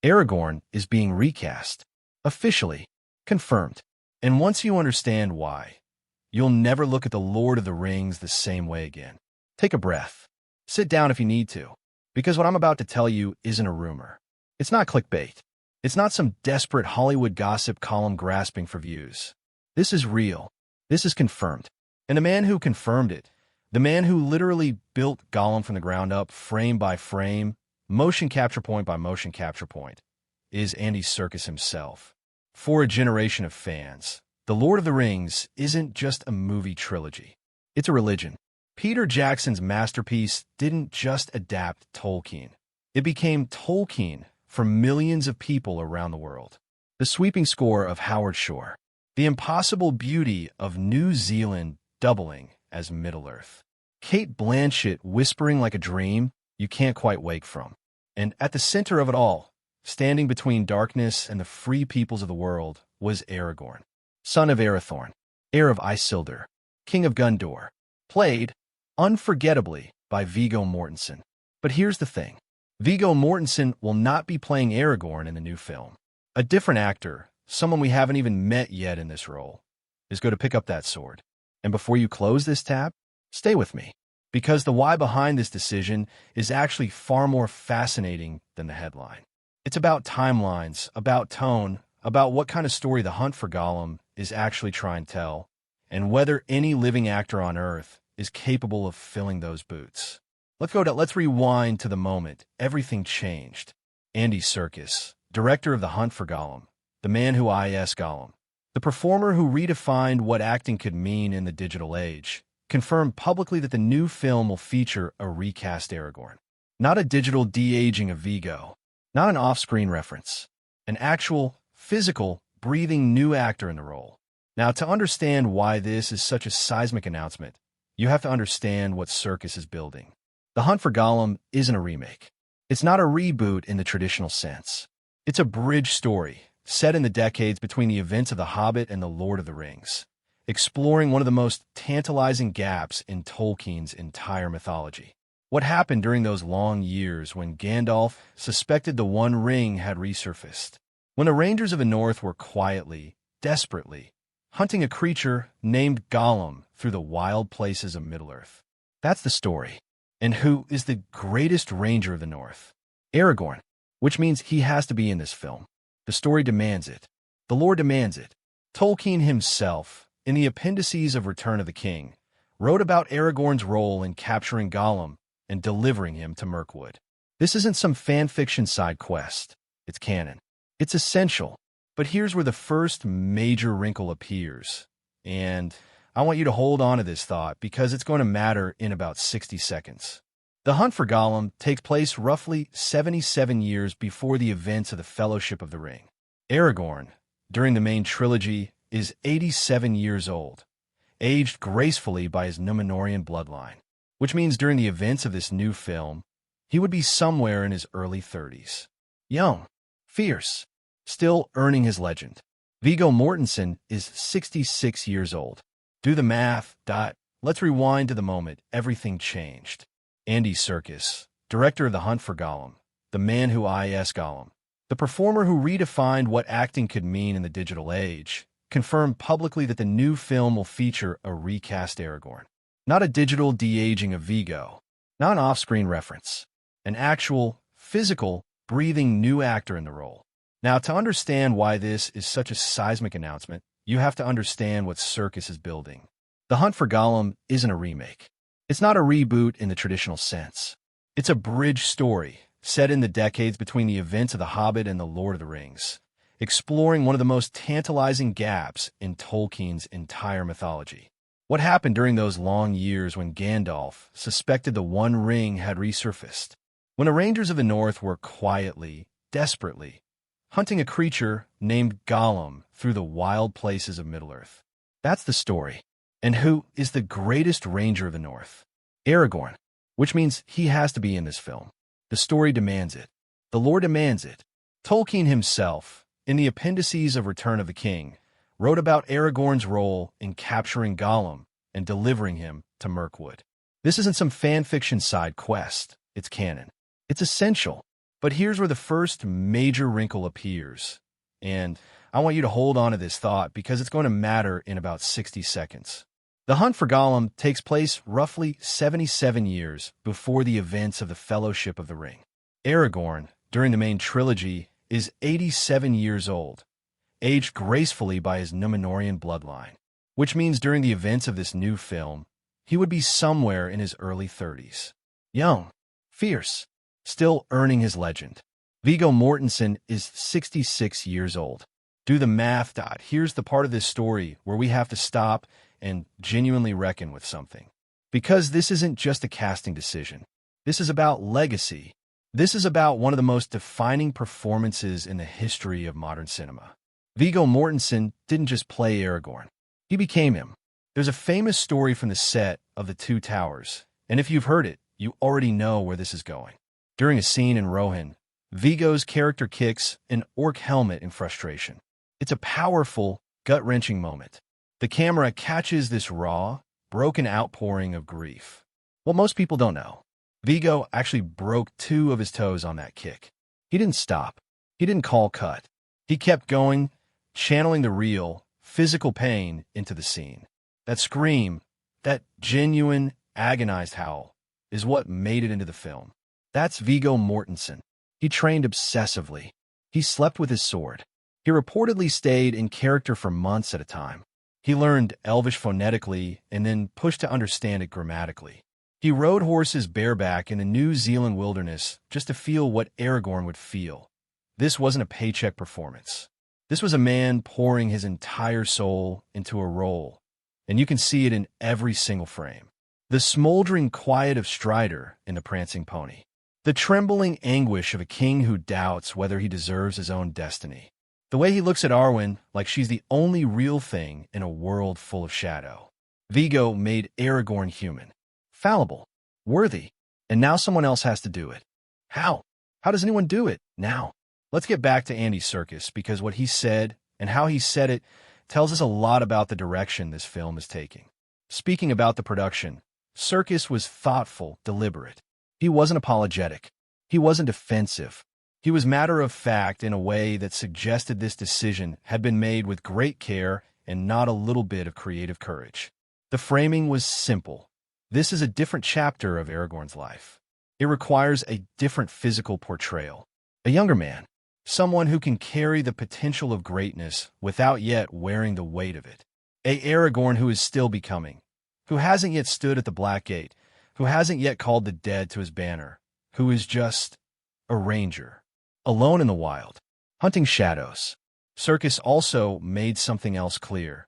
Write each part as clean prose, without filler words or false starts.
Aragorn is being recast. Officially. Confirmed. And once you understand why, you'll never look at The Lord of the Rings the same way again. Take a breath. Sit down if you need to, because what I'm about to tell you isn't a rumor. It's not clickbait. It's not some desperate Hollywood gossip column grasping for views. This is real. This is confirmed. And the man who confirmed it, the man who literally built Gollum from the ground up, frame by frame, motion capture point by motion capture point, is Andy Serkis himself. For a generation of fans, The Lord of the Rings isn't just a movie trilogy. It's a religion. Peter Jackson's masterpiece didn't just adapt Tolkien. It became Tolkien for millions of people around the world. The sweeping score of Howard Shore. The impossible beauty of New Zealand doubling as Middle-earth. Kate Blanchett whispering like a dream you can't quite wake from. And at the center of it all, standing between darkness and the free peoples of the world, was Aragorn, son of Arathorn, heir of Isildur, king of Gondor, played, unforgettably, by Viggo Mortensen. But here's the thing. Viggo Mortensen will not be playing Aragorn in the new film. A different actor, someone we haven't even met yet in this role, is going to pick up that sword. And before you close this tab, stay with me, because the why behind this decision is actually far more fascinating than the headline. It's about timelines, about tone, about what kind of story The Hunt for Gollum is actually trying to tell, and whether any living actor on Earth is capable of filling those boots. Let's rewind to the moment everything changed. Andy Serkis, director of The Hunt for Gollum, the man who is Gollum, the performer who redefined what acting could mean in the digital age, confirmed publicly that the new film will feature a recast Aragorn. Not a digital de-aging of Viggo, not an off-screen reference, an actual, physical, breathing new actor in the role. Now, to understand why this is such a seismic announcement, you have to understand what Serkis is building. The Hunt for Gollum isn't a remake. It's not a reboot in the traditional sense. It's a bridge story, set in the decades between the events of The Hobbit and The Lord of the Rings, exploring one of the most tantalizing gaps in Tolkien's entire mythology. What happened during those long years when Gandalf suspected the One Ring had resurfaced? When the Rangers of the North were quietly, desperately, hunting a creature named Gollum through the wild places of Middle-earth. That's the story. And who is the greatest Ranger of the North? Aragorn, which means he has to be in this film. The story demands it. The lore demands it. Tolkien himself, in the appendices of Return of the King, wrote about Aragorn's role in capturing Gollum and delivering him to Mirkwood. This isn't some fan fiction side quest. It's canon. It's essential. But here's where the first major wrinkle appears. And I want you to hold on to this thought because it's going to matter in about 60 seconds. The Hunt for Gollum takes place roughly 77 years before the events of the Fellowship of the Ring. Aragorn, during the main trilogy, is 87 years old, aged gracefully by his Númenórean bloodline, which means during the events of this new film, he would be somewhere in his early 30s. Young, fierce, still earning his legend. Viggo Mortensen is 66 years old. Do the math. Let's rewind to the moment everything changed. Andy Serkis, director of The Hunt for Gollum, the man who is Gollum, the performer who redefined what acting could mean in the digital age, confirmed publicly that the new film will feature a recast Aragorn. Not a digital de-aging of Viggo, not an off-screen reference, an actual, physical, breathing new actor in the role. Now, to understand why this is such a seismic announcement, you have to understand what Serkis is building. The Hunt for Gollum isn't a remake. It's not a reboot in the traditional sense. It's a bridge story, set in the decades between the events of The Hobbit and The Lord of the Rings, exploring one of the most tantalizing gaps in Tolkien's entire mythology. What happened during those long years when Gandalf suspected the One Ring had resurfaced? When the Rangers of the North were quietly, desperately, hunting a creature named Gollum through the wild places of Middle-earth. That's the story. And who is the greatest Ranger of the North? Aragorn, which means he has to be in this film. The story demands it. The lore demands it. Tolkien himself, in the appendices of Return of the King, wrote about Aragorn's role in capturing Gollum and delivering him to Mirkwood. This isn't some fan fiction side quest. It's canon. It's essential. But here's where the first major wrinkle appears. And I want you to hold on to this thought because it's going to matter in about 60 seconds. The hunt for Gollum takes place roughly 77 years before the events of the Fellowship of the Ring. Aragorn, during the main trilogy, is 87 years old, aged gracefully by his Númenórean bloodline, which means during the events of this new film, he would be somewhere in his early 30s. Young, fierce, still earning his legend. Viggo Mortensen is 66 years old. Do the math. Here's the part of this story where we have to stop and genuinely reckon with something. Because this isn't just a casting decision. This is about legacy. This is about one of the most defining performances in the history of modern cinema. Viggo Mortensen didn't just play Aragorn. He became him. There's a famous story from the set of The Two Towers, and if you've heard it, you already know where this is going. During a scene in Rohan, Viggo's character kicks an orc helmet in frustration. It's a powerful, gut-wrenching moment. The camera catches this raw, broken outpouring of grief. What most people don't know, Viggo actually broke 2 of his toes on that kick. He didn't stop. He didn't call cut. He kept going, channeling the real, physical pain into the scene. That scream, that genuine, agonized howl, is what made it into the film. That's Viggo Mortensen. He trained obsessively. He slept with his sword. He reportedly stayed in character for months at a time. He learned Elvish phonetically and then pushed to understand it grammatically. He rode horses bareback in the New Zealand wilderness just to feel what Aragorn would feel. This wasn't a paycheck performance. This was a man pouring his entire soul into a role, and you can see it in every single frame. The smoldering quiet of Strider in The Prancing Pony. The trembling anguish of a king who doubts whether he deserves his own destiny. The way he looks at Arwen like she's the only real thing in a world full of shadow. Viggo made Aragorn human, fallible, worthy, and now someone else has to do it. How? How does anyone do it now? Let's get back to Andy Serkis because what he said and how he said it tells us a lot about the direction this film is taking. Speaking about the production, Serkis was thoughtful, deliberate. He wasn't apologetic. He wasn't defensive. He was matter-of-fact in a way that suggested this decision had been made with great care and not a little bit of creative courage. The framing was simple. This is a different chapter of Aragorn's life. It requires a different physical portrayal. A younger man, someone who can carry the potential of greatness without yet wearing the weight of it. A Aragorn who is still becoming, who hasn't yet stood at the Black Gate, who hasn't yet called the dead to his banner, who is just a ranger, alone in the wild, hunting shadows. Serkis also made something else clear,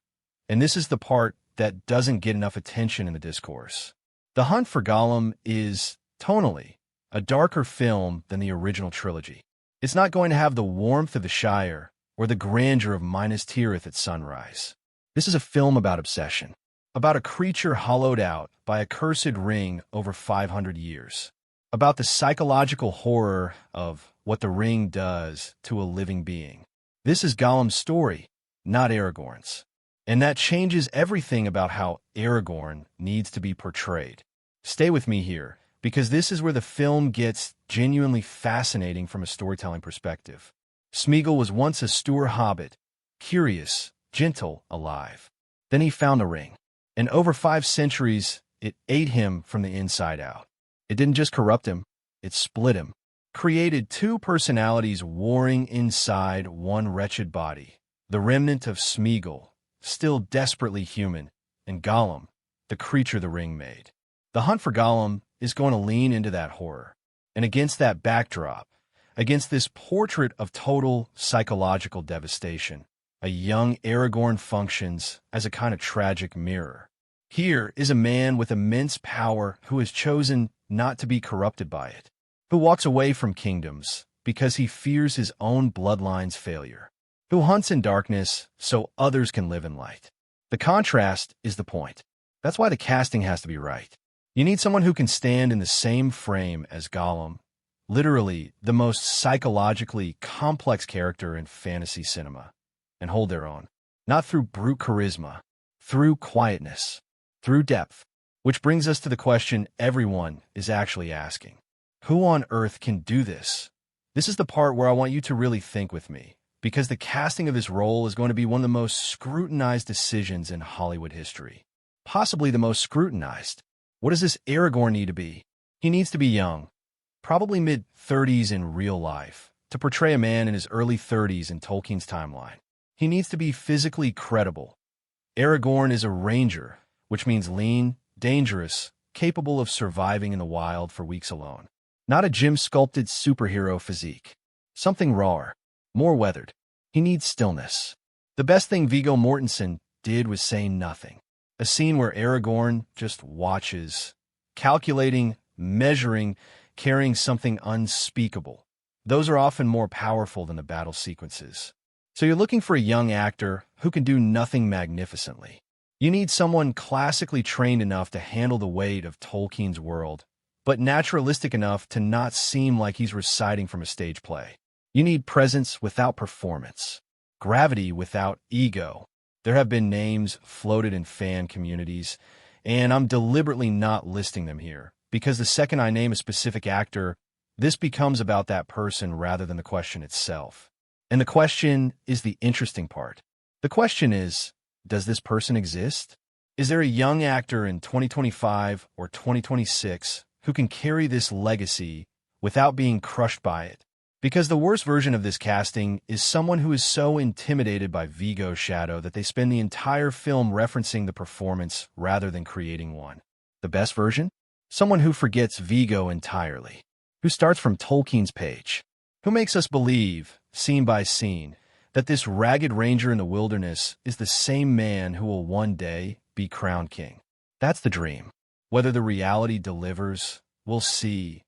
and this is the part that doesn't get enough attention in the discourse. The Hunt for Gollum is, tonally, a darker film than the original trilogy. It's not going to have the warmth of the Shire or the grandeur of Minas Tirith at sunrise. This is a film about obsession, about a creature hollowed out by a cursed ring over 500 years, about the psychological horror of what the ring does to a living being. This is Gollum's story, not Aragorn's. And that changes everything about how Aragorn needs to be portrayed. Stay with me here, because this is where the film gets genuinely fascinating from a storytelling perspective. Smeagol was once a Stour hobbit, curious, gentle, alive. Then he found a ring, and over 5 centuries, it ate him from the inside out. It didn't just corrupt him, it split him, created 2 personalities warring inside one wretched body. The remnant of Smeagol, still desperately human, and Gollum, the creature the ring made. The Hunt for Gollum is going to lean into that horror. And against that backdrop, against this portrait of total psychological devastation, a young Aragorn functions as a kind of tragic mirror. Here is a man with immense power who has chosen not to be corrupted by it, who walks away from kingdoms because he fears his own bloodline's failure, who hunts in darkness so others can live in light. The contrast is the point. That's why the casting has to be right. You need someone who can stand in the same frame as Gollum, literally the most psychologically complex character in fantasy cinema, and hold their own. Not through brute charisma, through quietness, through depth. Which brings us to the question everyone is actually asking. Who on earth can do this? This is the part where I want you to really think with me, because the casting of this role is going to be one of the most scrutinized decisions in Hollywood history. Possibly the most scrutinized. What does this Aragorn need to be? He needs to be young, probably mid-30s in real life, to portray a man in his early 30s in Tolkien's timeline. He needs to be physically credible. Aragorn is a ranger, which means lean, dangerous, capable of surviving in the wild for weeks alone. Not a gym-sculpted superhero physique. Something rawer, more weathered. He needs stillness. The best thing Viggo Mortensen did was say nothing. A scene where Aragorn just watches, calculating, measuring, carrying something unspeakable. Those are often more powerful than the battle sequences. So you're looking for a young actor who can do nothing magnificently. You need someone classically trained enough to handle the weight of Tolkien's world, but naturalistic enough to not seem like he's reciting from a stage play. You need presence without performance, gravity without ego. There have been names floated in fan communities, and I'm deliberately not listing them here, because the second I name a specific actor, this becomes about that person rather than the question itself. And the question is the interesting part. The question is, does this person exist? Is there a young actor in 2025 or 2026 who can carry this legacy without being crushed by it? Because the worst version of this casting is someone who is so intimidated by Viggo's shadow that they spend the entire film referencing the performance rather than creating one. The best version? Someone who forgets Viggo entirely, who starts from Tolkien's page, who makes us believe, scene by scene, that this ragged ranger in the wilderness is the same man who will one day be crowned king. That's the dream. Whether the reality delivers, we'll see.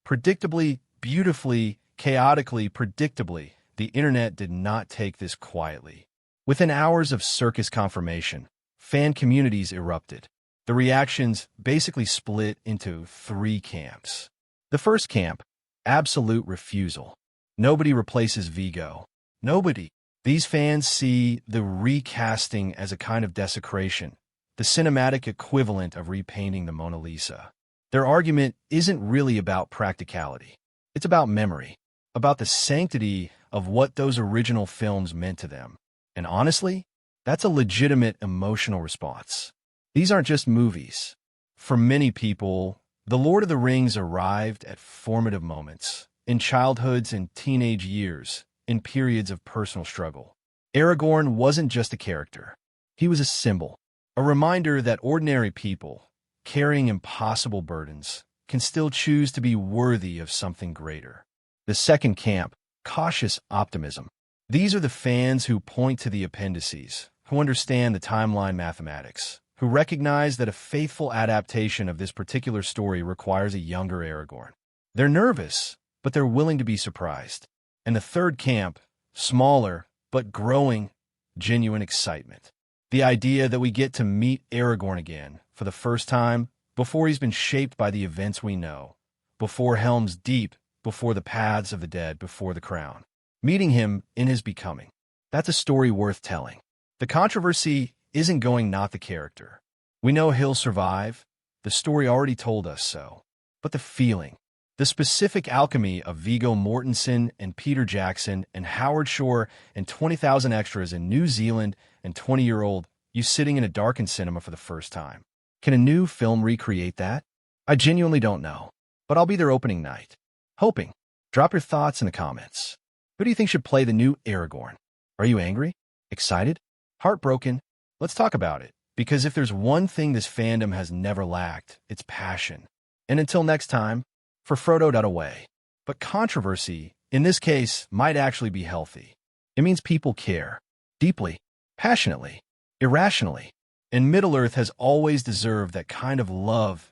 Predictably, beautifully, chaotically, predictably, the internet did not take this quietly. Within hours of Serkis confirmation, fan communities erupted. The reactions basically split into three camps. The first camp, absolute refusal. Nobody replaces Viggo. Nobody. These fans see the recasting as a kind of desecration, the cinematic equivalent of repainting the Mona Lisa. Their argument isn't really about practicality. It's about memory, about the sanctity of what those original films meant to them. And honestly, that's a legitimate emotional response. These aren't just movies. For many people, The Lord of the Rings arrived at formative moments, in childhoods and teenage years, in periods of personal struggle. Aragorn wasn't just a character. He was a symbol, a reminder that ordinary people, carrying impossible burdens, can still choose to be worthy of something greater. The second camp, cautious optimism. These are the fans who point to the appendices, who understand the timeline mathematics, who recognize that a faithful adaptation of this particular story requires a younger Aragorn. They're nervous, but they're willing to be surprised. And the third camp, smaller, but growing, genuine excitement. The idea that we get to meet Aragorn again, for the first time, before he's been shaped by the events we know, before Helm's Deep, before the paths of the dead, before the crown. Meeting him in his becoming. That's a story worth telling. The controversy isn't going not the character. We know he'll survive. The story already told us so. But the feeling, the specific alchemy of Viggo Mortensen and Peter Jackson and Howard Shore and 20,000 extras in New Zealand and 20-year-old you sitting in a darkened cinema for the first time. Can a new film recreate that? I genuinely don't know. But I'll be there opening night. Hoping. Drop your thoughts in the comments. Who do you think should play the new Aragorn? Are you angry? Excited? Heartbroken? Let's talk about it. Because if there's one thing this fandom has never lacked, it's passion. And until next time, for Frodo.away. But controversy, in this case, might actually be healthy. It means people care. Deeply. Passionately. Irrationally. And Middle-earth has always deserved that kind of love.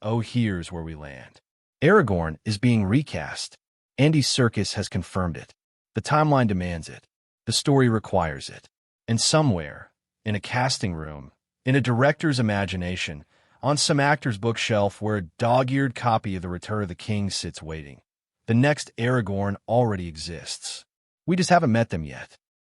Oh, here's where we land. Aragorn is being recast. Andy Serkis has confirmed it. The timeline demands it. The story requires it. And somewhere, in a casting room, in a director's imagination, on some actor's bookshelf where a dog-eared copy of The Return of the King sits waiting, the next Aragorn already exists. We just haven't met them yet.